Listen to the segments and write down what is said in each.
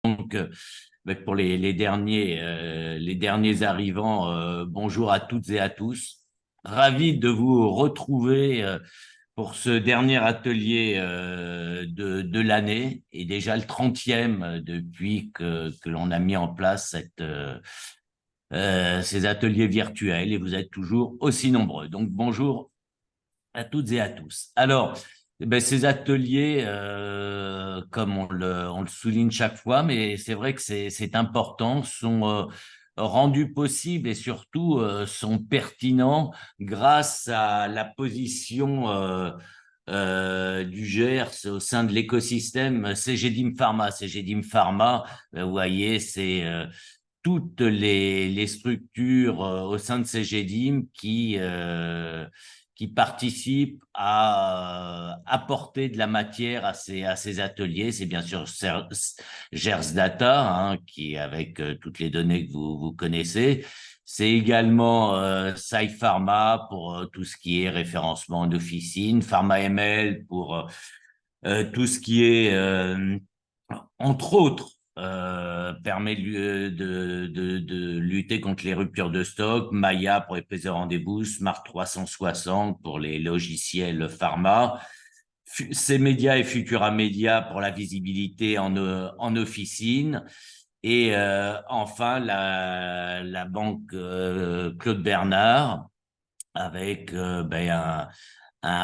Donc, pour les derniers arrivants, bonjour à toutes et à tous. Ravi de vous retrouver pour ce dernier atelier de l'année et déjà le 30e depuis que l'on a mis en place ces ateliers virtuels et vous êtes toujours aussi nombreux. Donc, bonjour à toutes et à tous. Alors, ces ateliers, comme on le souligne chaque fois, mais c'est vrai que c'est important, sont rendus possibles et surtout sont pertinents grâce à la position du GERS au sein de l'écosystème CGDIM Pharma. CGDIM Pharma, vous voyez, c'est toutes les structures au sein de CGDIM qui participent à apporter de la matière à ces ateliers. C'est bien sûr Gers Data, hein, qui avec toutes les données que vous connaissez. C'est également SciPharma pour tout ce qui est référencement d'officine, PharmaML pour tout ce qui est, entre autres, permet de lutter contre les ruptures de stock, Maya pour les prises de rendez-vous, Smart 360 pour les logiciels pharma, CMedia et Futura Media pour la visibilité en officine, et enfin la banque Claude Bernard avec un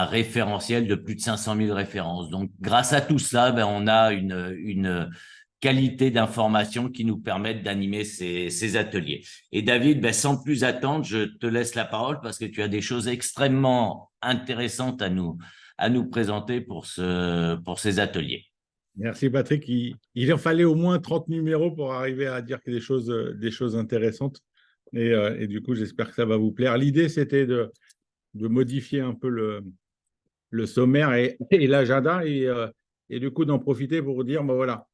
référentiel de plus de 500 000 références. Donc, grâce à tout cela, on a une qualité d'information qui nous permettent d'animer ces ateliers. Et David, sans plus attendre, je te laisse la parole parce que tu as des choses extrêmement intéressantes à nous présenter pour ces ateliers. Merci Patrick. Il en fallait au moins 30 numéros pour arriver à dire des choses intéressantes. Et du coup, j'espère que ça va vous plaire. L'idée, c'était de modifier un peu le sommaire et l'agenda et du coup d'en profiter pour dire, voilà,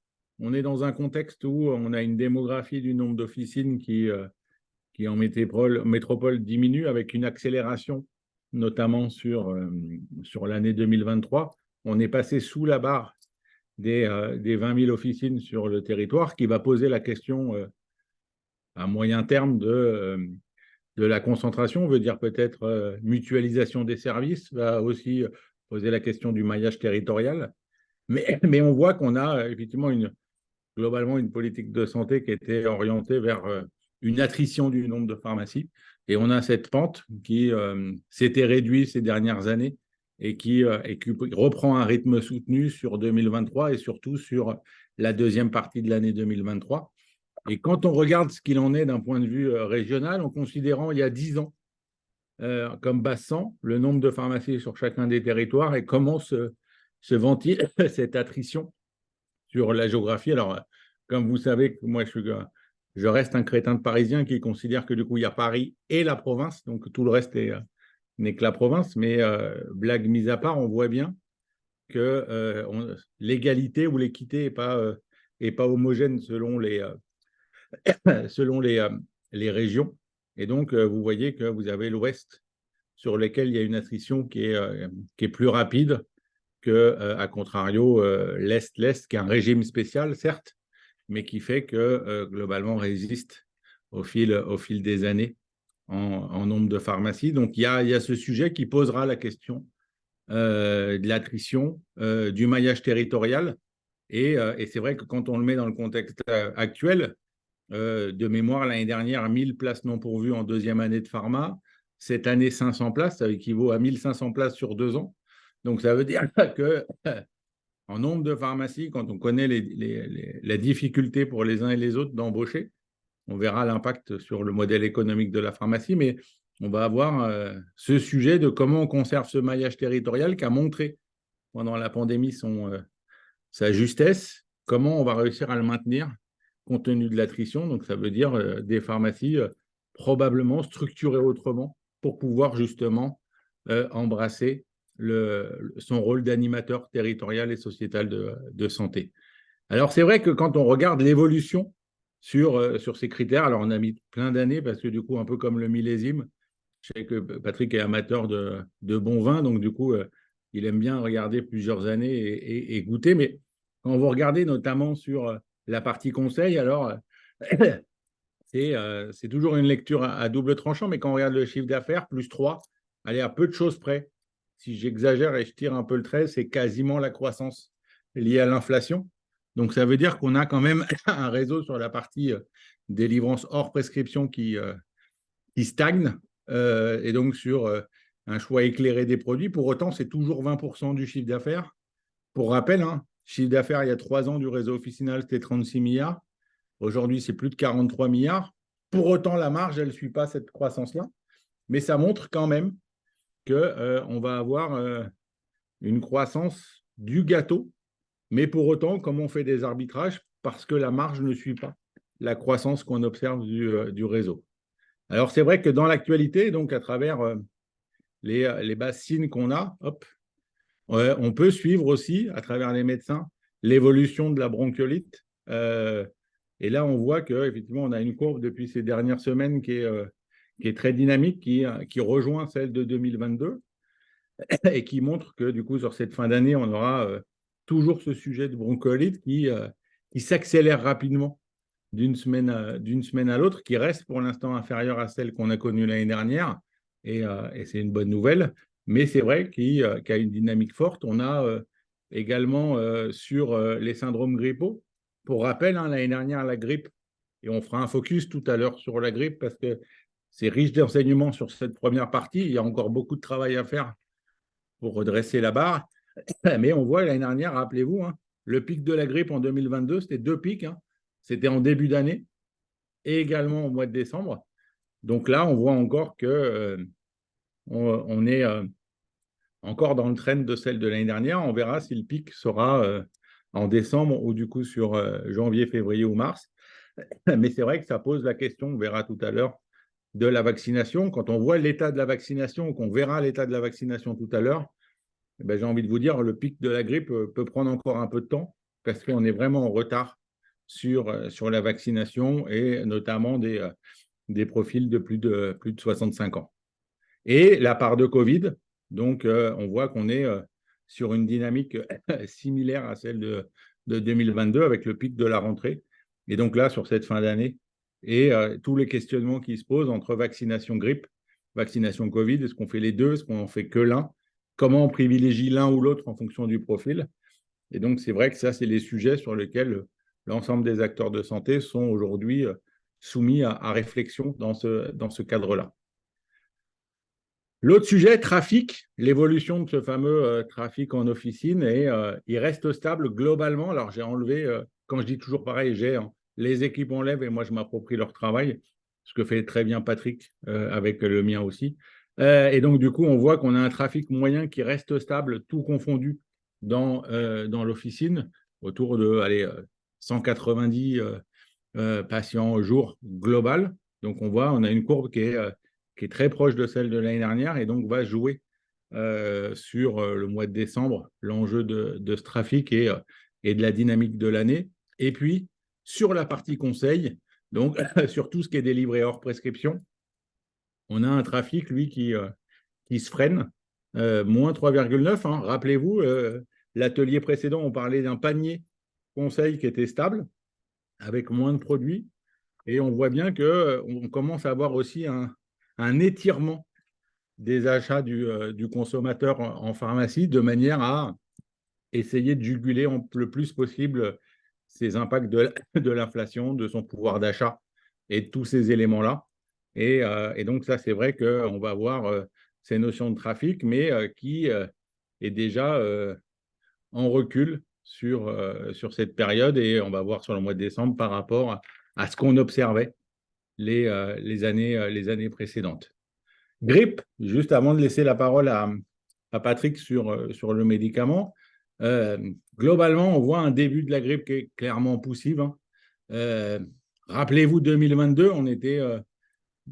on est dans un contexte où on a une démographie du nombre d'officines qui en métropole diminue avec une accélération, notamment sur l'année 2023. On est passé sous la barre des 20 000 officines sur le territoire, qui va poser la question à moyen terme de la concentration, veut dire peut-être mutualisation des services, va aussi poser la question du maillage territorial. Mais on voit qu'on a effectivement globalement une politique de santé qui était orientée vers une attrition du nombre de pharmacies. Et on a cette pente qui s'était réduite ces dernières années et qui reprend un rythme soutenu sur 2023 et surtout sur la deuxième partie de l'année 2023. Et quand on regarde ce qu'il en est d'un point de vue régional, en considérant il y a 10 ans comme bassin le nombre de pharmacies sur chacun des territoires et comment se ventile cette attrition sur la géographie. Alors, comme vous savez, moi, je reste un crétin de Parisien qui considère que du coup, il y a Paris et la province, donc tout le reste n'est que la province. Mais blague mise à part, on voit bien que l'égalité ou l'équité est pas homogène selon les régions. Et donc, vous voyez que vous avez l'Ouest sur lequel il y a une attrition qui est plus rapide que, à contrario, l'Est, qui est un régime spécial, certes, mais qui fait que, globalement, résiste au fil des années en nombre de pharmacies. Donc, il y a ce sujet qui posera la question de l'attrition, du maillage territorial. Et c'est vrai que quand on le met dans le contexte actuel, de mémoire, l'année dernière, 1000 places non pourvues en deuxième année de pharma. Cette année, 500 places, ça équivaut à 1500 places sur 2 ans. Donc, ça veut dire que en nombre de pharmacies, quand on connaît la difficulté pour les uns et les autres d'embaucher, on verra l'impact sur le modèle économique de la pharmacie, mais on va avoir ce sujet de comment on conserve ce maillage territorial qui a montré pendant la pandémie sa justesse, comment on va réussir à le maintenir compte tenu de l'attrition. Donc, ça veut dire des pharmacies probablement structurées autrement pour pouvoir justement embrasser son rôle d'animateur territorial et sociétal de santé. Alors, c'est vrai que quand on regarde l'évolution sur ces critères, alors on a mis plein d'années parce que du coup, un peu comme le millésime, je sais que Patrick est amateur de bon vin, donc du coup, il aime bien regarder plusieurs années et goûter. Mais quand vous regardez notamment sur La partie conseil, alors, c'est toujours une lecture à double tranchant, mais quand on regarde le chiffre d'affaires, plus 3, allez, à peu de choses près. Si j'exagère et je tire un peu le trait, c'est quasiment la croissance liée à l'inflation. Donc, ça veut dire qu'on a quand même un réseau sur la partie délivrance hors prescription qui stagne, et donc sur un choix éclairé des produits. Pour autant, c'est toujours 20% du chiffre d'affaires. Pour rappel, hein, chiffre d'affaires il y a 3 ans du réseau officinal, c'était 36 milliards. Aujourd'hui, c'est plus de 43 milliards. Pour autant, la marge, elle ne suit pas cette croissance-là. Mais ça montre quand même qu'on va avoir une croissance du gâteau. Mais pour autant, comme on fait des arbitrages, parce que la marge ne suit pas la croissance qu'on observe du réseau. Alors, c'est vrai que dans l'actualité, donc à travers les bassines qu'on a, hop, on peut suivre aussi, à travers les médecins, l'évolution de la bronchiolite. Et là, on voit qu'effectivement, on a une courbe depuis ces dernières semaines qui est très dynamique, qui rejoint celle de 2022 et qui montre que, du coup, sur cette fin d'année, on aura toujours ce sujet de bronchiolite qui s'accélère rapidement d'une semaine à l'autre, qui reste pour l'instant inférieure à celle qu'on a connue l'année dernière. Et c'est une bonne nouvelle. Mais c'est vrai qu'il y a une dynamique forte. On a également sur les syndromes grippaux. Pour rappel, hein, l'année dernière, la grippe, et on fera un focus tout à l'heure sur la grippe parce que c'est riche d'enseignements sur cette première partie. Il y a encore beaucoup de travail à faire pour redresser la barre. Mais on voit l'année dernière, rappelez-vous, hein, le pic de la grippe en 2022, c'était 2 pics. Hein. C'était en début d'année et également au mois de décembre. Donc là, on voit encore que on est encore dans le trend de celle de l'année dernière. On verra si le pic sera en décembre ou du coup sur janvier, février ou mars. Mais c'est vrai que ça pose la question, on verra tout à l'heure, de la vaccination. Quand on voit l'état de la vaccination, qu'on verra l'état de la vaccination tout à l'heure, ben, j'ai envie de vous dire, le pic de la grippe peut prendre encore un peu de temps parce qu'on est vraiment en retard sur la vaccination et notamment des profils de plus de 65 ans. Et la part de Covid, donc on voit qu'on est sur une dynamique similaire à celle de 2022 avec le pic de la rentrée. Et donc là, sur cette fin d'année, et tous les questionnements qui se posent entre vaccination grippe, vaccination Covid, est-ce qu'on fait les deux, est-ce qu'on en fait que l'un, comment on privilégie l'un ou l'autre en fonction du profil. Et donc, c'est vrai que ça, c'est les sujets sur lesquels l'ensemble des acteurs de santé sont aujourd'hui soumis à réflexion dans ce cadre-là. L'autre sujet, trafic, l'évolution de ce fameux trafic en officine, et il reste stable globalement. Alors, j'ai enlevé, quand je dis toujours pareil, j'ai les équipes enlèvent et moi, je m'approprie leur travail, ce que fait très bien Patrick avec le mien aussi. Et donc, du coup, on voit qu'on a un trafic moyen qui reste stable, tout confondu, dans l'officine, autour de 190 patients au jour global. Donc, on voit, on a une courbe qui est très proche de celle de l'année dernière et donc va jouer sur le mois de décembre l'enjeu de ce trafic et de la dynamique de l'année. Et puis, sur la partie conseil, donc sur tout ce qui est délivré hors prescription, on a un trafic, lui, qui se freine, moins 3,9. Hein. Rappelez-vous, l'atelier précédent, on parlait d'un panier conseil qui était stable, avec moins de produits. Et on voit bien qu'on commence à avoir aussi un étirement des achats du consommateur en pharmacie de manière à essayer de juguler le plus possible ces impacts de l'inflation, de son pouvoir d'achat et de tous ces éléments-là. Et donc, ça, c'est vrai qu'on va avoir ces notions de trafic, mais qui est déjà en recul sur cette période. Et on va voir sur le mois de décembre par rapport à ce qu'on observait les années précédentes. Grippe, juste avant de laisser la parole à Patrick sur le médicament, globalement, on voit un début de la grippe qui est clairement poussive. Hein. Rappelez-vous 2022, on était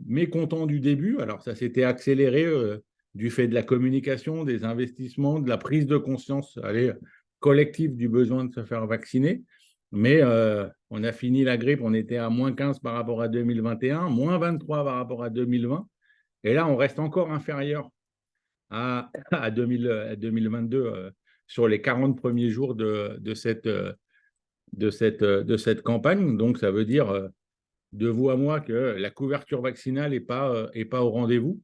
mécontent du début. Alors, ça s'était accéléré du fait de la communication, des investissements, de la prise de conscience collective du besoin de se faire vacciner. Mais on a fini la grippe, on était à moins 15 par rapport à 2021, moins 23 par rapport à 2020. Et là, on reste encore inférieur à 2022 sur les 40 premiers jours de cette de cette campagne. Donc, ça veut dire de vous à moi que la couverture vaccinale est pas au rendez-vous.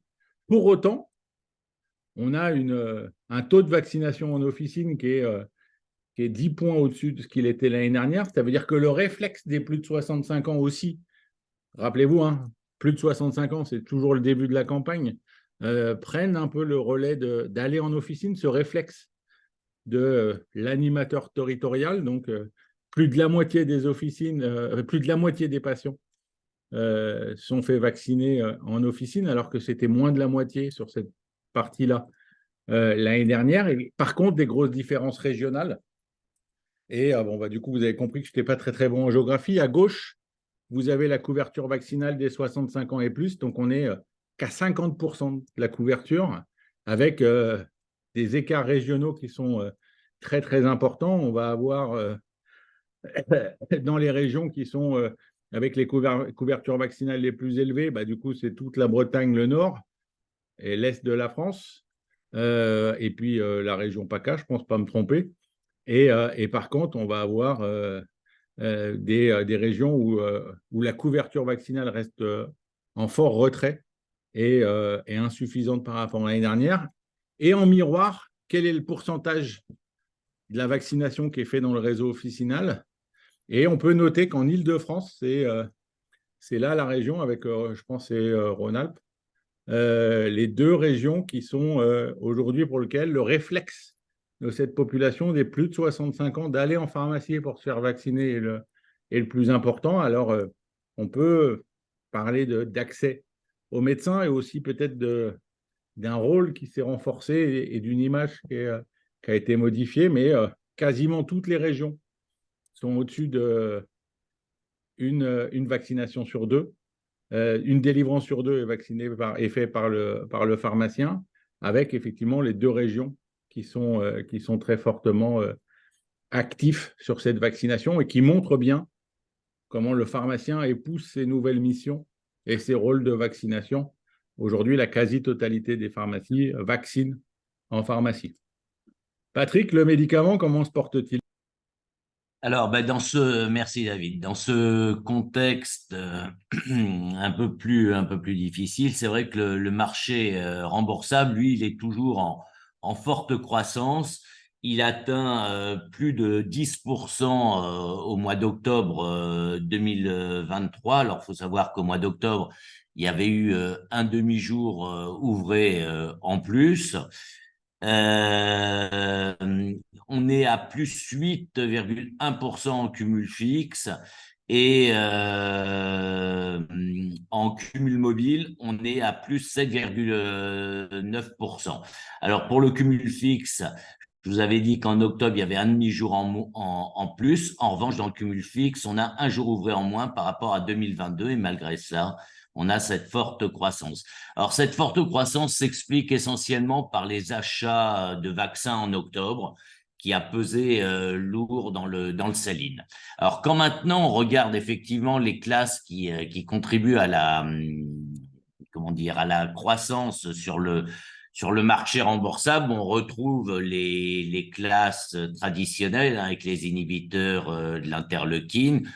Pour autant, on a un taux de vaccination en officine qui est 10 points au-dessus de ce qu'il était l'année dernière. Ça veut dire que le réflexe des plus de 65 ans aussi, rappelez-vous, hein, plus de 65 ans, c'est toujours le début de la campagne, prennent un peu le relais d'aller en officine, ce réflexe de l'animateur territorial. Donc, plus de la moitié des officines, plus de la moitié des patients sont faits vacciner en officine, alors que c'était moins de la moitié sur cette partie-là l'année dernière. Et par contre, des grosses différences régionales. Et bon, bah, du coup, vous avez compris que je n'étais pas très, très bon en géographie. À gauche, vous avez la couverture vaccinale des 65 ans et plus. Donc, on est qu'à 50% de la couverture, avec des écarts régionaux qui sont très, très importants. On va avoir dans les régions qui sont avec les couvertures vaccinales les plus élevées, bah, du coup, c'est toute la Bretagne, le nord et l'est de la France. Et puis la région PACA, je ne pense pas me tromper. Et par contre, on va avoir des régions où la couverture vaccinale reste en fort retrait et insuffisante par rapport à l'année dernière. Et en miroir, quel est le pourcentage de la vaccination qui est fait dans le réseau officinal? Et on peut noter qu'en Île-de-France, c'est là la région avec, je pense, c'est Rhône-Alpes, les deux régions qui sont aujourd'hui pour lesquelles le réflexe de cette population des plus de 65 ans d'aller en pharmacie pour se faire vacciner est le plus important. Alors, on peut parler d'accès aux médecins et aussi peut-être d'un rôle qui s'est renforcé et d'une image qui a été modifiée, mais quasiment toutes les régions sont au-dessus une vaccination sur deux. Une délivrance sur deux est faite par le pharmacien, avec effectivement les deux régions qui sont très fortement actifs sur cette vaccination et qui montrent bien comment le pharmacien épouse ses nouvelles missions et ses rôles de vaccination. Aujourd'hui, la quasi-totalité des pharmacies vaccinent en pharmacie. Patrick, le médicament, comment se porte-t-il? Alors, ben, merci David. Dans ce contexte un peu plus difficile, c'est vrai que le marché remboursable, lui, il est toujours en forte croissance. Il atteint plus de 10% au mois d'octobre 2023. Alors, il faut savoir qu'au mois d'octobre, il y avait eu un demi-jour ouvré en plus. Euh, on est à plus 8,1% en cumul fixe et en cumul mobile, on est à plus 7,9%. Alors pour le cumul fixe, je vous avais dit qu'en octobre, il y avait un demi-jour en plus. En revanche, dans le cumul fixe, on a un jour ouvré en moins par rapport à 2022 et malgré cela, on a cette forte croissance. Alors, cette forte croissance s'explique essentiellement par les achats de vaccins en octobre, qui a pesé lourd dans le sell-in. Alors, quand maintenant on regarde effectivement les classes qui contribuent à comment dire, à la croissance sur le marché remboursable, on retrouve les classes traditionnelles avec les inhibiteurs de l'interleukine,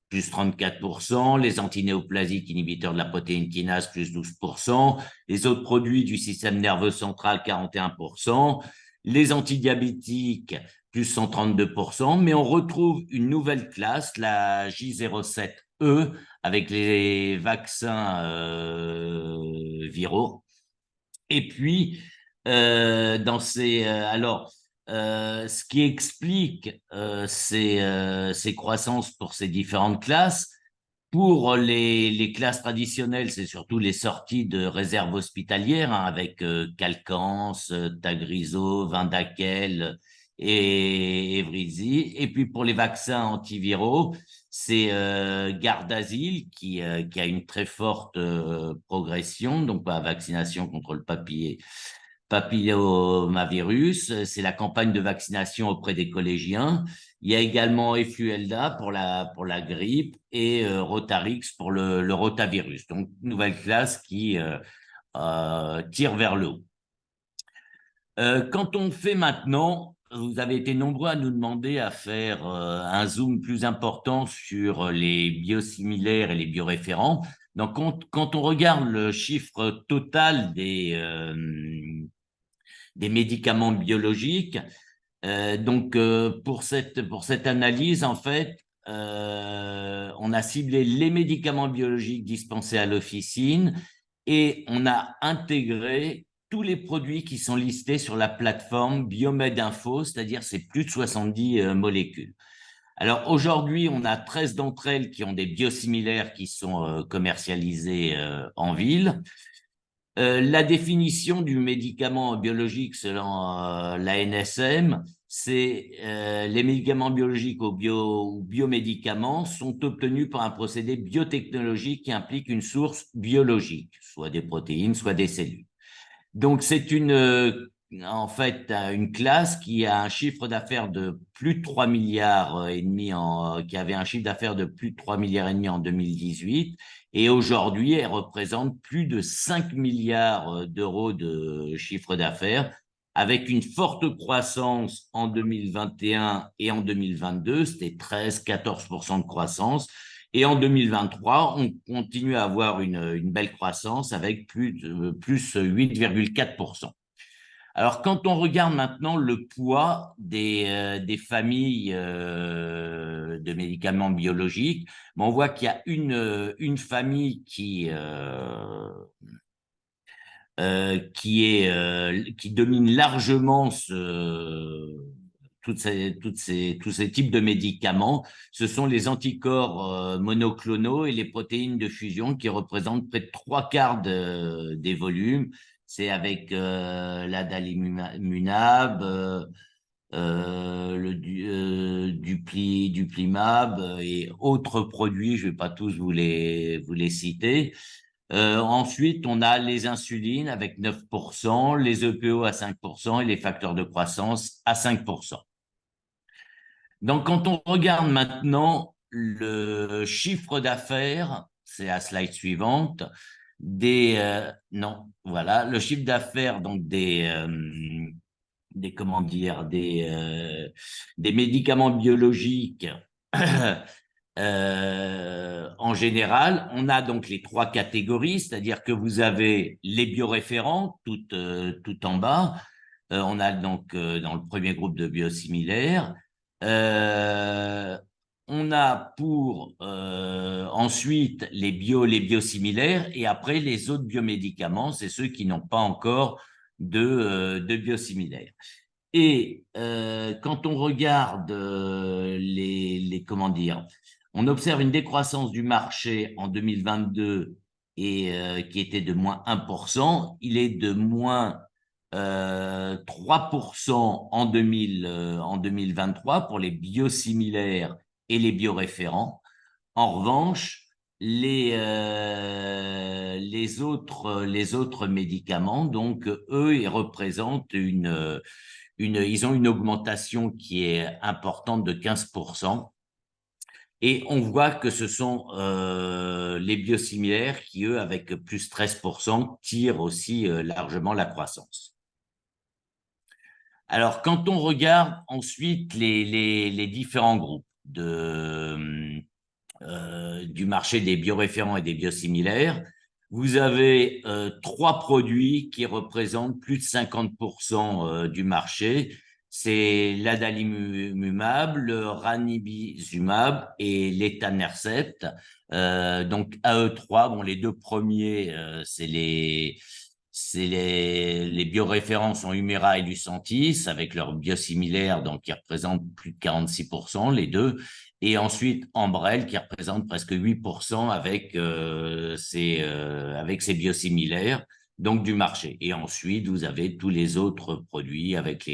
plus 34%, les antinéoplasiques inhibiteurs de la protéine kinase, plus 12%, les autres produits du système nerveux central, 41%, les antidiabétiques, plus 132%, mais on retrouve une nouvelle classe, la J07E, avec les vaccins viraux. Et puis, ce qui explique ces croissances pour ces différentes classes, pour les classes traditionnelles, c'est surtout les sorties de réserve hospitalière avec Calcans, Tagrisso, Vyndaqel et Evrizi. Et puis pour les vaccins antiviraux, c'est Gardasil qui a une très forte progression, donc la vaccination contre le papillomavirus. C'est la campagne de vaccination auprès des collégiens. Il y a également Efluelda pour la grippe et Rotarix pour le rotavirus. Donc, nouvelle classe qui tire vers le haut. Quand on fait maintenant vous avez été nombreux à nous demander à faire un zoom plus important sur les biosimilaires et les bioréférents. Donc, quand on regarde le chiffre total des médicaments biologiques, pour cette analyse, en fait, on a ciblé les médicaments biologiques dispensés à l'officine et on a intégré tous les produits qui sont listés sur la plateforme Biomed Info, c'est-à-dire c'est plus de 70 molécules. Alors aujourd'hui, on a 13 d'entre elles qui ont des biosimilaires qui sont commercialisés en ville. La définition du médicament biologique selon l'ANSM, c'est les médicaments biologiques ou biomédicaments sont obtenus par un procédé biotechnologique qui implique une source biologique, soit des protéines, soit des cellules. Donc, c'est en fait, une classe qui a un chiffre d'affaires de plus de 3 milliards et demi qui avait un chiffre d'affaires de plus de 3 milliards et demi en 2018. Et aujourd'hui, elle représente plus de 5 milliards d'euros de chiffre d'affaires avec une forte croissance en 2021 et en 2022. C'était 13-14% de croissance. Et en 2023, on continue à avoir une belle croissance avec plus 8,4%. Alors, quand on regarde maintenant le poids des familles de médicaments biologiques, on voit qu'il y a une famille qui domine largement tous ces types de médicaments. Ce sont les anticorps monoclonaux et les protéines de fusion qui représentent près de 3/4 des volumes. C'est avec l'adalimumab, Duplimab et autres produits, je ne vais pas tous vous les citer. Ensuite, on a les insulines avec 9%, les EPO à 5% et les facteurs de croissance à 5%. Donc, quand on regarde maintenant le chiffre d'affaires, c'est la slide suivante, le chiffre d'affaires donc des médicaments biologiques en général, on a donc les trois catégories, c'est-à-dire que vous avez les bioréférents tout en bas. On a donc dans le premier groupe de biosimilaires. On a pour ensuite les biosimilaires et après les autres biomédicaments, c'est ceux qui n'ont pas encore de biosimilaires. Et quand on regarde comment dire, on observe une décroissance du marché en 2022 et qui était de moins 1%. Il est de moins 3% en 2023 pour les biosimilaires et les bioréférents. En revanche, les autres médicaments, donc eux, ils représentent ils ont une augmentation qui est importante de 15%. Et on voit que ce sont les biosimilaires qui, eux, avec plus 13%, tirent aussi largement la croissance. Alors, quand on regarde ensuite les différents groupes du marché des bioréférents et des biosimilaires, vous avez trois produits qui représentent plus de 50% du marché. C'est l'adalimumab, le ranibizumab et l'étanercept. Donc, AE3, bon, les deux premiers, les bioréférents sont Humira et Lucentis avec leurs biosimilaires, donc qui représentent plus de 46%, les deux. Et ensuite, Enbrel, qui représente presque 8% avec ses biosimilaires, donc du marché. Et ensuite, vous avez tous les autres produits avec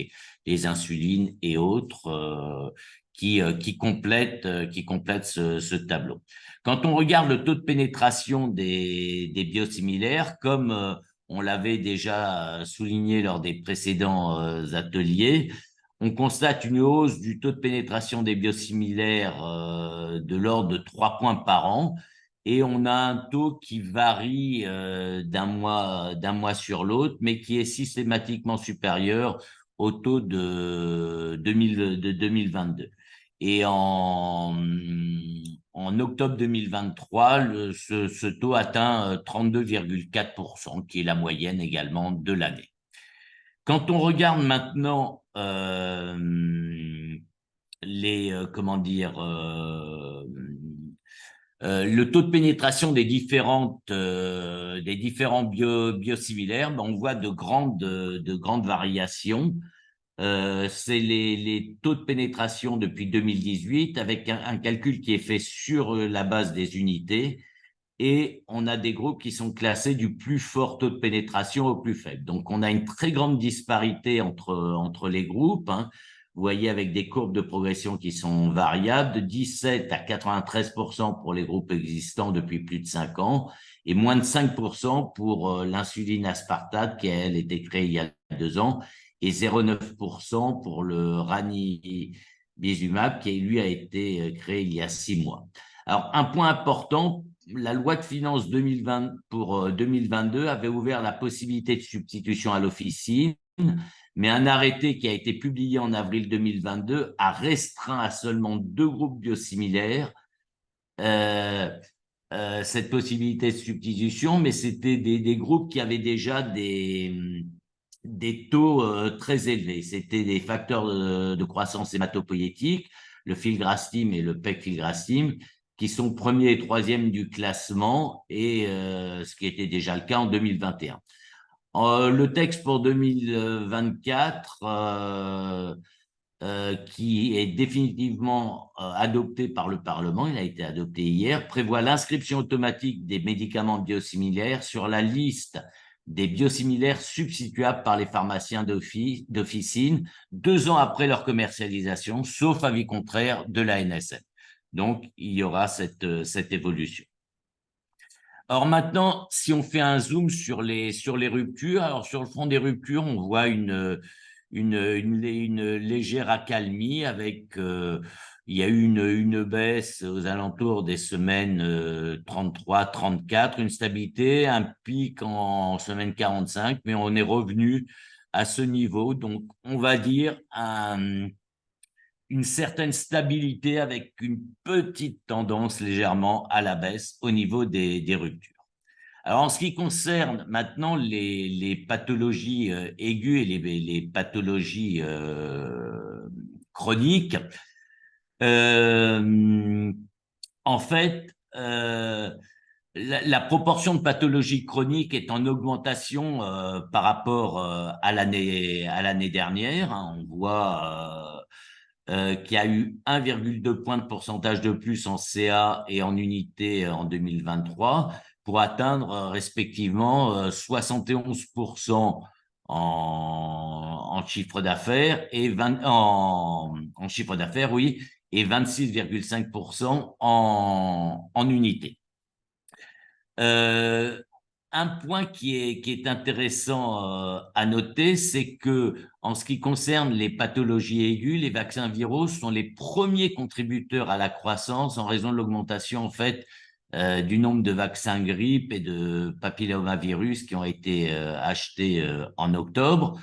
les insulines et autres qui complètent ce tableau. Quand on regarde le taux de pénétration des biosimilaires, comme on l'avait déjà souligné lors des précédents ateliers, on constate une hausse du taux de pénétration des biosimilaires de l'ordre de 3 points par an et on a un taux qui varie d'un mois sur l'autre, mais qui est systématiquement supérieur au taux de 2022. Et en octobre 2023, ce taux atteint 32,4%, qui est la moyenne également de l'année. Quand on regarde maintenant comment dire, le taux de pénétration des différents biosimilaires, ben on voit de grandes variations. C'est les taux de pénétration depuis 2018 avec un calcul qui est fait sur la base des unités, et on a des groupes qui sont classés du plus fort taux de pénétration au plus faible. Donc, on a une très grande disparité entre les groupes, hein. Vous voyez, avec des courbes de progression qui sont variables, de 17 à 93% pour les groupes existants depuis plus de 5 ans, et moins de 5% pour l'insuline aspartate, qui, elle, a été créée il y a 2 ans, et 0,9% pour le ranibizumab, qui, lui, a été créé il y a 6 mois. Alors, un point important, la loi de finances 2020 pour 2022 avait ouvert la possibilité de substitution à l'officine, mais un arrêté qui a été publié en avril 2022 a restreint à seulement 2 groupes biosimilaires cette possibilité de substitution, mais c'était des groupes qui avaient déjà des taux très élevés. C'était des facteurs de croissance hématopoïétique, le filgrastim et le pegfilgrastim, qui sont premiers et troisièmes du classement, et ce qui était déjà le cas en 2021. Le texte pour 2024, qui est définitivement adopté par le Parlement, il a été adopté hier, prévoit l'inscription automatique des médicaments biosimilaires sur la liste des biosimilaires substituables par les pharmaciens d'officine 2 ans après leur commercialisation, sauf avis contraire de l'ANSM. Donc, il y aura cette évolution. Alors maintenant, si on fait un zoom sur les ruptures, alors sur le front des ruptures, on voit une légère accalmie avec, il y a eu une baisse aux alentours des semaines 33, 34, une stabilité, un pic en semaine 45, mais on est revenu à ce niveau. Donc, on va dire une certaine stabilité avec une petite tendance légèrement à la baisse au niveau des ruptures. Alors, en ce qui concerne maintenant les pathologies aiguës et les pathologies chroniques, en fait, la proportion de pathologies chroniques est en augmentation par rapport à l'année dernière, hein. On voit qu'il y a eu 1,2 point de pourcentage de plus en CA et en unité en 2023, pour atteindre respectivement 71% en chiffre d'affaires et en chiffre d'affaires, oui, et 26,5% en unité. Un point qui est intéressant à noter, c'est que en ce qui concerne les pathologies aiguës, les vaccins viraux sont les premiers contributeurs à la croissance en raison de l'augmentation en fait du nombre de vaccins grippe et de papillomavirus qui ont été achetés en octobre.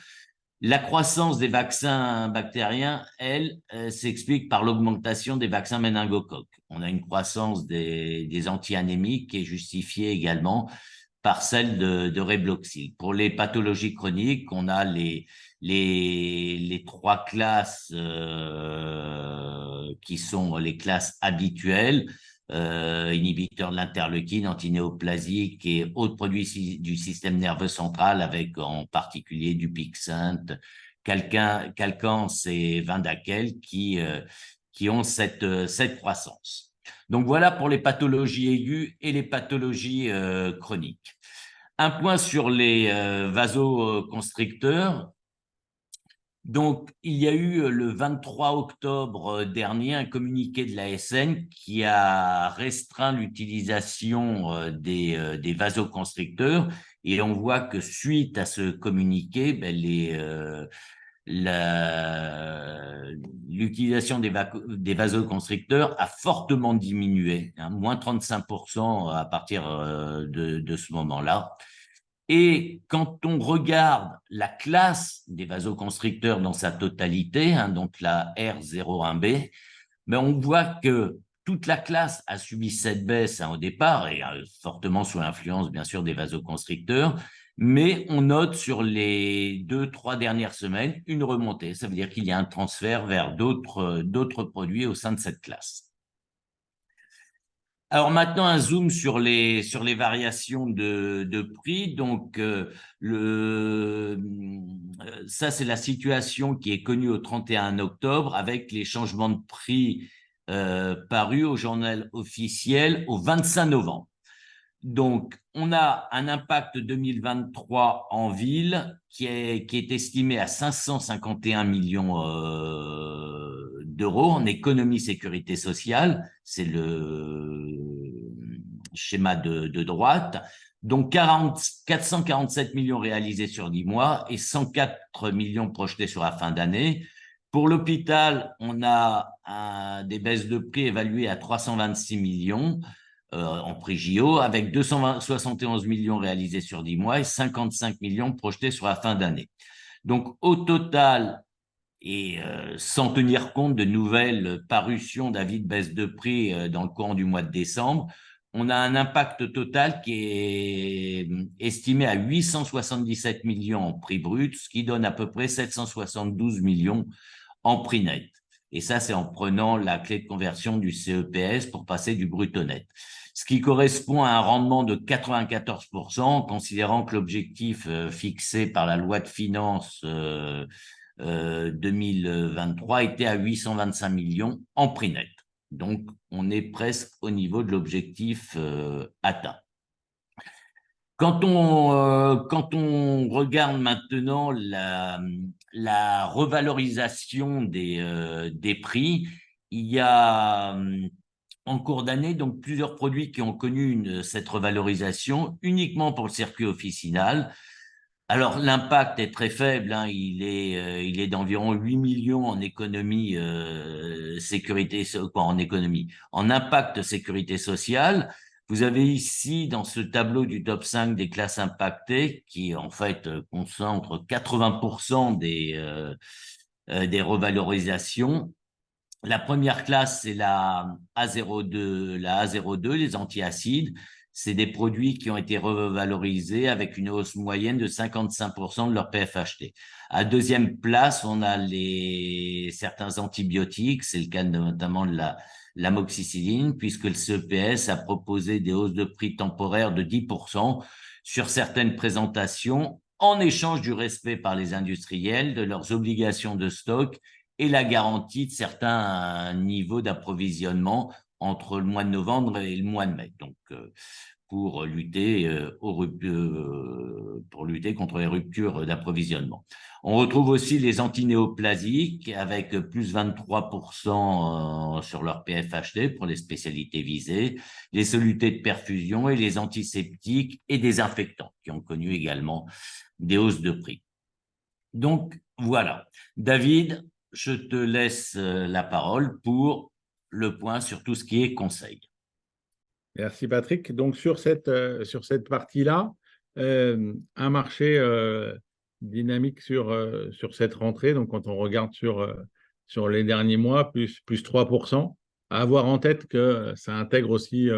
La croissance des vaccins bactériens, elle, s'explique par l'augmentation des vaccins méningocoques. On a une croissance des anti-anémiques qui est justifiée également par celle de Rebloxil. Pour les pathologies chroniques, on a les 3 classes qui sont les classes habituelles, inhibiteurs de l'interleukine, antinéoplasiques et autres produits du système nerveux central, avec en particulier du Pixent, Calquence et Vyndaqel qui ont cette croissance. Donc voilà pour les pathologies aiguës et les pathologies chroniques. Un point sur les vasoconstricteurs. Donc, il y a eu le 23 octobre dernier un communiqué de l'ASN qui a restreint l'utilisation des vasoconstricteurs, et on voit que suite à ce communiqué, l'utilisation des vasoconstricteurs a fortement diminué, hein, moins 35% à partir de ce moment-là. Et quand on regarde la classe des vasoconstricteurs dans sa totalité, hein, donc la R01B, ben on voit que toute la classe a subi cette baisse au départ, et fortement sous l'influence, bien sûr, des vasoconstricteurs, mais on note sur les 2-3 dernières semaines une remontée. Ça veut dire qu'il y a un transfert vers d'autres produits au sein de cette classe. Alors maintenant, un zoom sur les variations de prix. Donc, ça, c'est la situation qui est connue au 31 octobre avec les changements de prix parus au journal officiel au 25 novembre. Donc, on a un impact 2023 en ville qui est estimé à 551 millions d'euros en économie sécurité sociale. C'est le schéma de droite. Donc, 447 millions réalisés sur 10 mois et 104 millions projetés sur la fin d'année. Pour l'hôpital, on a des baisses de prix évaluées à 326 millions en prix JO, avec 271 millions réalisés sur 10 mois et 55 millions projetés sur la fin d'année. Donc, au total, et sans tenir compte de nouvelles parutions d'avis de baisse de prix dans le courant du mois de décembre, on a un impact total qui est estimé à 877 millions en prix brut, ce qui donne à peu près 772 millions en prix net. Et ça, c'est en prenant la clé de conversion du CEPS pour passer du brut au net. Ce qui correspond à un rendement de 94%, considérant que l'objectif fixé par la loi de finances 2023 était à 825 millions en prix net. Donc, on est presque au niveau de l'objectif atteint. Quand on regarde maintenant la revalorisation des prix, il y a en cours d'année donc plusieurs produits qui ont connu cette revalorisation uniquement pour le circuit officinal. Alors, l'impact est très faible, hein, il est d'environ 8 millions en économie, en impact sécurité sociale. Vous avez ici, dans ce tableau du top 5 des classes impactées, qui en fait concentre 80% des revalorisations. La première classe, c'est la A02, les antiacides. C'est des produits qui ont été revalorisés avec une hausse moyenne de 55% de leur PFHT. À deuxième place, on a certains antibiotiques, c'est le cas notamment de l'amoxicilline, puisque le CEPS a proposé des hausses de prix temporaires de 10% sur certaines présentations en échange du respect par les industriels de leurs obligations de stock et la garantie de certains niveaux d'approvisionnement entre le mois de novembre et le mois de mai. Donc, pour lutter contre les ruptures d'approvisionnement. On retrouve aussi les antinéoplasiques avec plus 23% sur leur PFHD pour les spécialités visées, les solutés de perfusion et les antiseptiques et désinfectants qui ont connu également des hausses de prix. Donc, voilà. David, je te laisse la parole pour le point sur tout ce qui est conseil. Merci Patrick. Donc sur cette partie-là, un marché dynamique sur cette rentrée. Donc quand on regarde sur les derniers mois, plus 3%. À avoir en tête que ça intègre aussi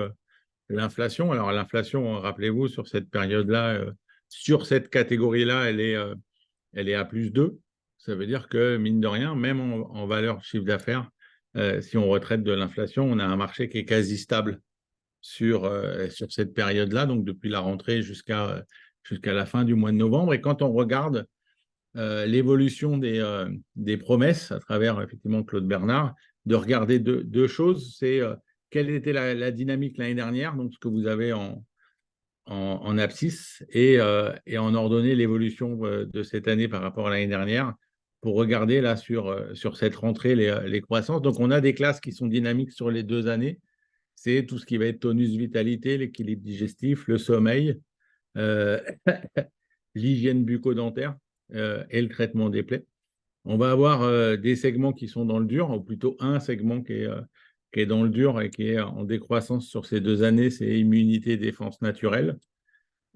l'inflation. Alors l'inflation, rappelez-vous, sur cette période-là, sur cette catégorie-là, elle est à plus 2. Ça veut dire que, mine de rien, même en valeur chiffre d'affaires, si on retraite de l'inflation, on a un marché qui est quasi stable sur cette période-là, donc depuis la rentrée jusqu'à la fin du mois de novembre. Et quand on regarde l'évolution des promesses à travers, effectivement, Claude Bernard, de regarder deux choses, c'est quelle était la dynamique l'année dernière, donc ce que vous avez en abscisse, et en ordonnée l'évolution de cette année par rapport à l'année dernière, pour regarder là sur cette rentrée les croissances. Donc on a des classes qui sont dynamiques sur les 2 années. C'est tout ce qui va être tonus vitalité, l'équilibre digestif, le sommeil, l'hygiène bucco-dentaire et le traitement des plaies. On va avoir des segments qui sont dans le dur, ou plutôt un segment qui est dans le dur et qui est en décroissance sur ces 2 années, c'est immunité, défense naturelle.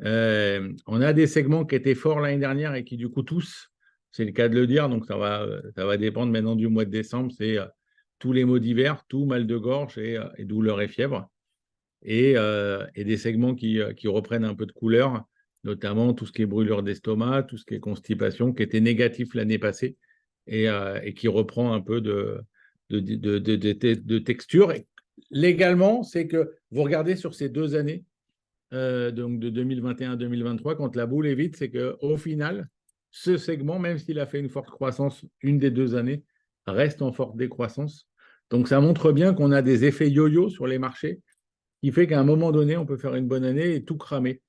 On a des segments qui étaient forts l'année dernière et qui, du coup, tous, c'est le cas de le dire, donc ça va dépendre maintenant du mois de décembre, c'est tous les maux d'hiver, tout mal de gorge et douleur et fièvre. Et des segments qui reprennent un peu de couleur, notamment tout ce qui est brûlure d'estomac, tout ce qui est constipation, qui était négatif l'année passée et qui reprend un peu de texture. Et légalement, c'est que vous regardez sur ces 2 années, donc de 2021 à 2023, quand la boule est vide, c'est qu'au final, ce segment, même s'il a fait une forte croissance une des 2 années, reste en forte décroissance. Donc ça montre bien qu'on a des effets yo-yo sur les marchés qui fait qu'à un moment donné, on peut faire une bonne année et tout cramer.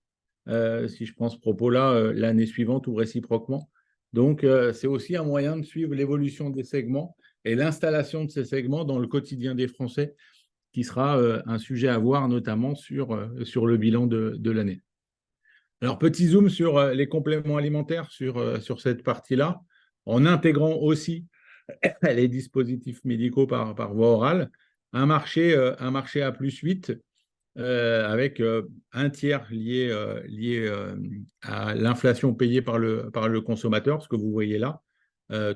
Si je prends ce propos-là, l'année suivante ou réciproquement. Donc, c'est aussi un moyen de suivre l'évolution des segments et l'installation de ces segments dans le quotidien des Français, qui sera un sujet à voir, notamment sur le bilan de l'année. Alors, petit zoom sur les compléments alimentaires sur cette partie-là, en intégrant aussi les dispositifs médicaux par voie orale, un marché à plus 8, avec un tiers lié à l'inflation payée par le consommateur, ce que vous voyez là,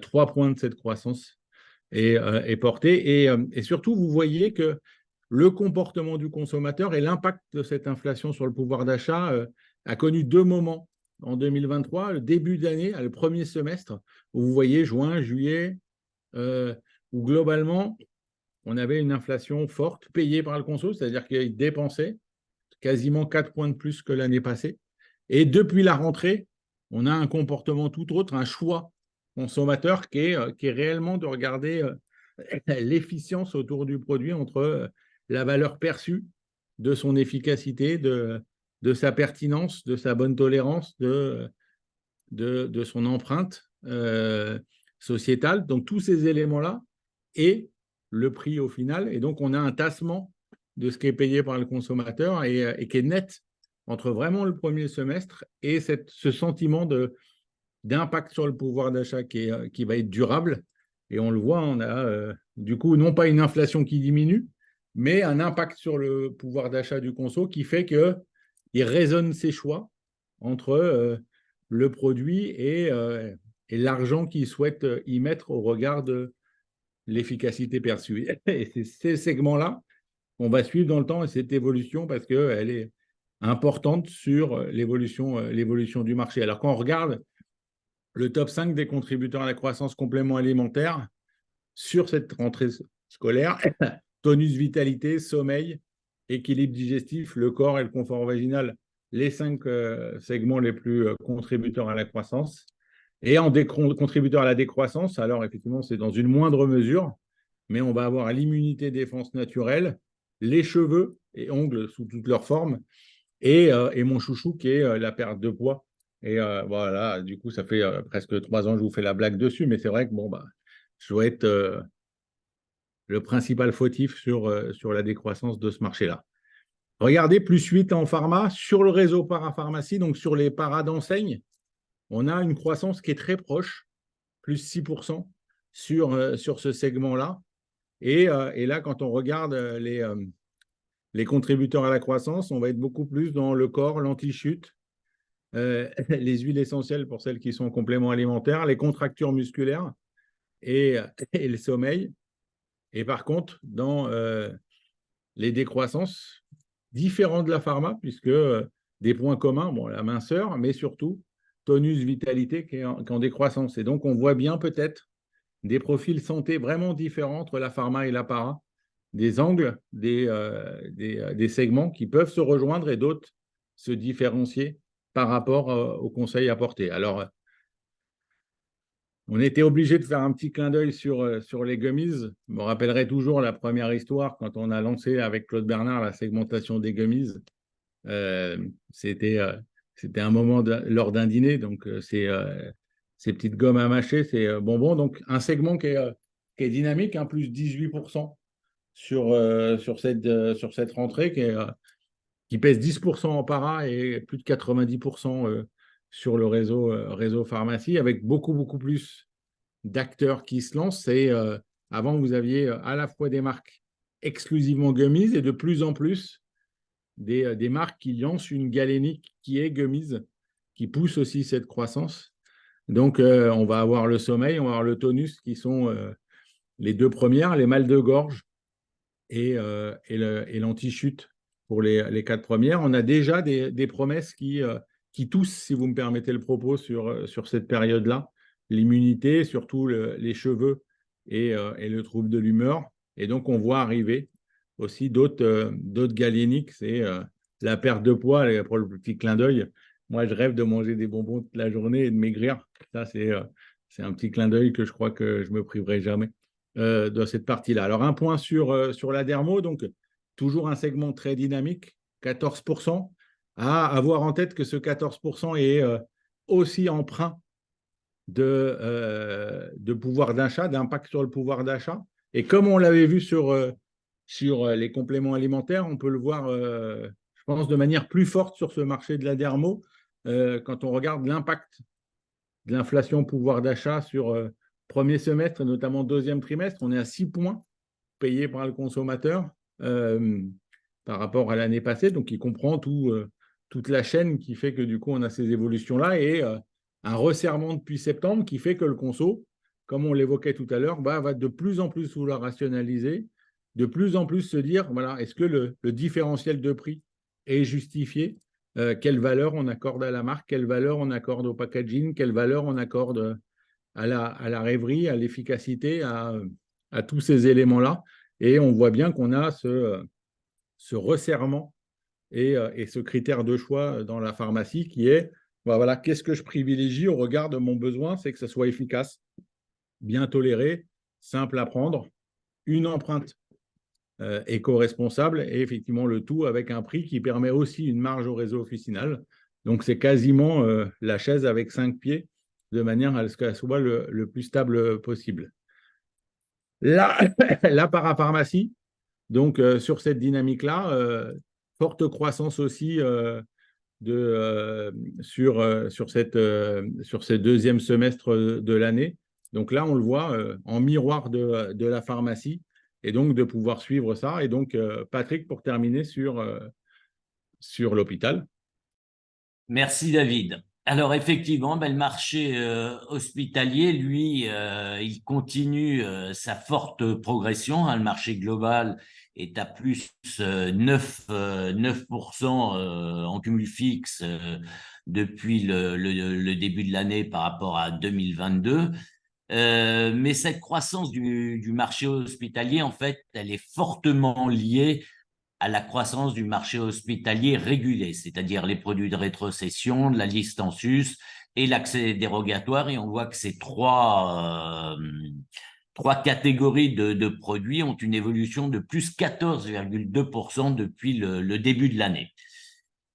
3 points de cette croissance est porté. Et surtout, vous voyez que le comportement du consommateur et l'impact de cette inflation sur le pouvoir d'achat a connu 2 moments en 2023, le début d'année, le premier semestre, où vous voyez juin, juillet, où globalement, on avait une inflation forte payée par le conso, c'est-à-dire qu'il dépensait quasiment 4 points de plus que l'année passée. Et depuis la rentrée, on a un comportement tout autre, un choix consommateur qui est réellement de regarder l'efficience autour du produit entre la valeur perçue de son efficacité, de sa pertinence, de sa bonne tolérance, de son empreinte sociétale. Donc, tous ces éléments-là et le prix au final. Et donc, on a un tassement de ce qui est payé par le consommateur et qui est net entre vraiment le premier semestre et ce sentiment d'impact sur le pouvoir d'achat qui va être durable. Et on le voit, on a du coup non pas une inflation qui diminue, mais un impact sur le pouvoir d'achat du conso qui fait qu'il raisonne ses choix entre le produit et l'argent qu'il souhaite y mettre au regard de l'efficacité perçue. Et c'est ces segments-là qu'on va suivre dans le temps et cette évolution parce qu'elle est importante sur l'évolution du marché. Alors quand on regarde le top 5 des contributeurs à la croissance complément alimentaire sur cette rentrée scolaire, tonus, vitalité, sommeil, équilibre digestif, le corps et le confort vaginal, les 5 segments les plus contributeurs à la croissance. Et en contributeur à la décroissance, alors effectivement, c'est dans une moindre mesure, mais on va avoir l'immunité défense naturelle, les cheveux et ongles sous toutes leurs formes, et mon chouchou qui est la perte de poids. Et voilà, du coup, ça fait presque 3 ans que je vous fais la blague dessus, mais c'est vrai que bon, bah, je dois être le principal fautif sur la décroissance de ce marché-là. Regardez, plus 8 en pharma, sur le réseau parapharmacie, donc sur les paras d'enseigne, on a une croissance qui est très proche, plus 6% sur ce segment-là. Et là, quand on regarde les contributeurs à la croissance, on va être beaucoup plus dans le corps, l'anti-chute, les huiles essentielles pour celles qui sont en complément alimentaire, les contractures musculaires et le sommeil. Et par contre, dans les décroissances, différents de la pharma, puisque des points communs, bon, la minceur, mais surtout tonus, vitalité qui est en décroissance. Et donc, on voit bien peut-être des profils santé vraiment différents entre la pharma et la para, des angles, des segments qui peuvent se rejoindre et d'autres se différencier par rapport aux conseils apportés. Alors, on était obligé de faire un petit clin d'œil sur les gummies. Je me rappellerai toujours la première histoire quand on a lancé avec Claude Bernard la segmentation des gummies. C'était un moment lors d'un dîner, donc ces petites gommes à mâcher, c'est bonbons. Donc un segment qui est dynamique, plus 18% sur cette rentrée, qui pèse 10% en para et plus de 90% sur le réseau pharmacie, avec beaucoup, beaucoup plus d'acteurs qui se lancent. Avant, vous aviez à la fois des marques exclusivement gummies et de plus en plus des marques qui lancent une galénique qui est gummies, qui pousse aussi cette croissance. Donc, on va avoir le sommeil, on va avoir le tonus qui sont les deux premières, les mal de gorge et l'anti-chute pour les quatre premières. On a déjà des promesses qui toussent, si vous me permettez le propos, sur cette période-là. L'immunité, surtout les cheveux et le trouble de l'humeur. Et donc, on voit arriver aussi d'autres galéniques. C'est la perte de poids, pour le petit clin d'œil. Moi, je rêve de manger des bonbons toute la journée et de maigrir. Ça, c'est un petit clin d'œil que je crois que je ne me priverai jamais de cette partie-là. Alors, un point sur la dermo, donc toujours un segment très dynamique, 14%. À avoir en tête que ce 14% est aussi emprunt de pouvoir d'achat, d'impact sur le pouvoir d'achat. Et comme on l'avait vu sur les compléments alimentaires, on peut le voir, je pense, de manière plus forte sur ce marché de la dermo, quand on regarde l'impact de l'inflation pouvoir d'achat sur premier semestre, et notamment deuxième trimestre. On est à 6 points payés par le consommateur par rapport à l'année passée. Donc, il comprend toute la chaîne qui fait que du coup, on a ces évolutions-là et un resserrement depuis septembre qui fait que le conso, comme on l'évoquait tout à l'heure, va de plus en plus vouloir rationaliser, de plus en plus se dire, voilà, est-ce que le différentiel de prix est justifié? Quelle valeur on accorde à la marque, quelle valeur on accorde au packaging, quelle valeur on accorde à la rêverie, à l'efficacité, à tous ces éléments-là. Et on voit bien qu'on a ce resserrement et ce critère de choix dans la pharmacie qui est, voilà, qu'est-ce que je privilégie au regard de mon besoin? C'est que ça soit efficace, bien toléré, simple à prendre, une empreinte éco-responsable et effectivement le tout avec un prix qui permet aussi une marge au réseau officinal. Donc, c'est quasiment la chaise avec 5 pieds de manière à ce qu'elle soit le plus stable possible. La parapharmacie, donc sur cette dynamique-là, forte croissance aussi sur ce deuxième semestre de l'année. Donc là, on le voit en miroir de la pharmacie et donc de pouvoir suivre ça. Et donc, Patrick, pour terminer sur l'hôpital. Merci David. Alors effectivement, ben, le marché hospitalier, lui, il continue sa forte progression, hein. Le marché global est à plus 9% en cumul fixe depuis le début de l'année par rapport à 2022. Mais cette croissance du marché hospitalier, en fait, elle est fortement liée à la croissance du marché hospitalier régulé, c'est-à-dire les produits de rétrocession, de la liste en sus et l'accès dérogatoire. Et on voit que ces trois catégories de produits ont une évolution de plus 14,2% depuis le début de l'année.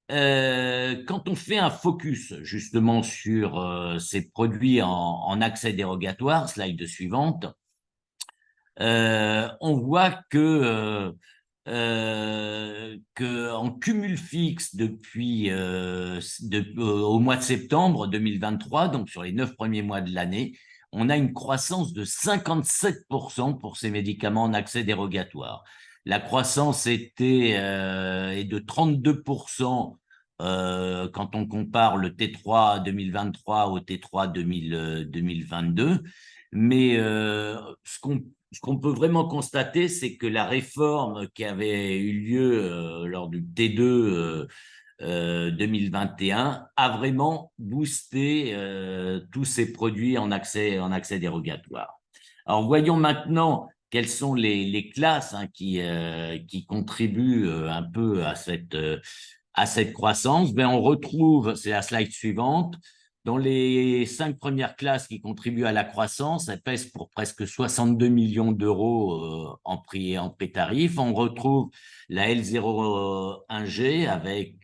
Quand on fait un focus justement sur ces produits en accès dérogatoire, slide suivante, on voit que en cumul fixe depuis au mois de septembre 2023, donc sur les 9 premiers mois de l'année, on a une croissance de 57% pour ces médicaments en accès dérogatoire. La croissance est de 32% quand on compare le T3 2023 au T3 2022. Mais ce qu'on peut vraiment constater, c'est que la réforme qui avait eu lieu lors du T2 2021 a vraiment boosté tous ces produits en accès dérogatoire. Alors, voyons maintenant quelles sont les classes qui contribuent un peu à cette croissance. Ben, on retrouve, c'est la slide suivante, dans les 5 premières classes qui contribuent à la croissance, elles pèsent pour presque 62 millions d'euros en prix tarif. On retrouve la L01G avec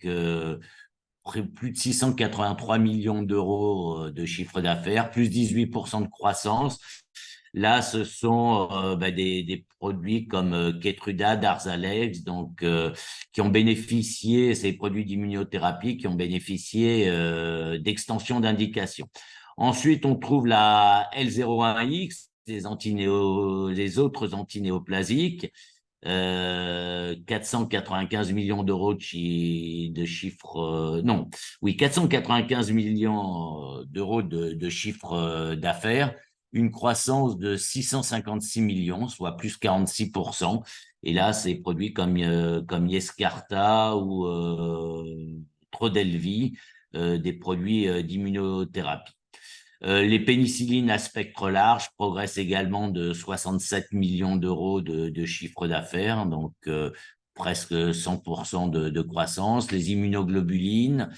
plus de 683 millions d'euros de chiffre d'affaires, plus 18% de croissance. Là, ce sont des produits comme Keytruda, Darzalex, donc qui ont bénéficié, ces produits d'immunothérapie qui ont bénéficié d'extension d'indication. Ensuite, on trouve la L01X, les autres antinéoplasiques, 495 millions d'euros de chiffre, non, oui, 495 millions d'euros de chiffre d'affaires, une croissance de 656 millions, soit plus 46%. Et là, c'est produits comme Yescarta ou Trodelvy, des produits d'immunothérapie. Les pénicillines à spectre large progressent également de 67 millions d'euros de chiffre d'affaires, donc presque 100% de croissance. Les immunoglobulines,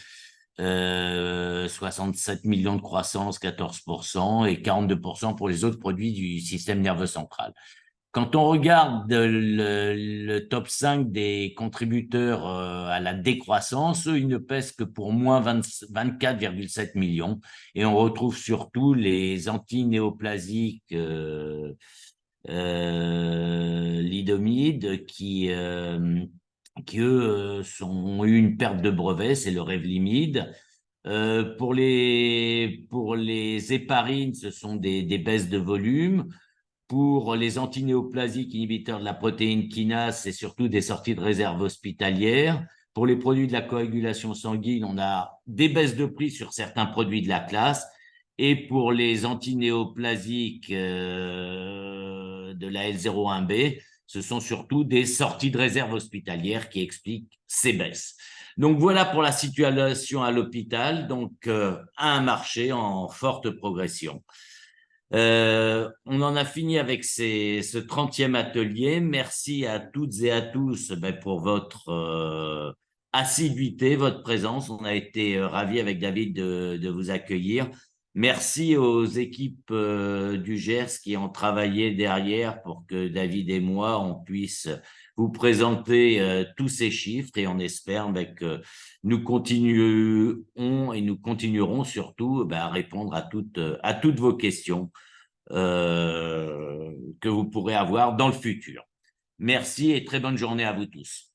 67 millions de croissance, 14%, et 42% pour les autres produits du système nerveux central. Quand on regarde le top 5 des contributeurs à la décroissance, eux, ils ne pèsent que pour moins 24,7 millions. Et on retrouve surtout les antinéoplasiques lidomides qui eux, ont eu une perte de brevet, c'est le Revlimid. Pour les héparines, ce sont des baisses de volume. Pour les antinéoplasiques inhibiteurs de la protéine kinase, c'est surtout des sorties de réserve hospitalière. Pour les produits de la coagulation sanguine, on a des baisses de prix sur certains produits de la classe. Et pour les antinéoplasiques de la L01B, ce sont surtout des sorties de réserve hospitalière qui expliquent ces baisses. Donc voilà pour la situation à l'hôpital, donc un marché en forte progression. On en a fini avec ce 30e atelier. Merci à toutes et à tous pour votre assiduité, votre présence. On a été ravis avec David de vous accueillir. Merci aux équipes du GERS qui ont travaillé derrière pour que David et moi, on puisse vous présenter tous ces chiffres, et on espère que nous continuerons et nous continuerons surtout à répondre à toutes vos questions que vous pourrez avoir dans le futur. Merci et très bonne journée à vous tous.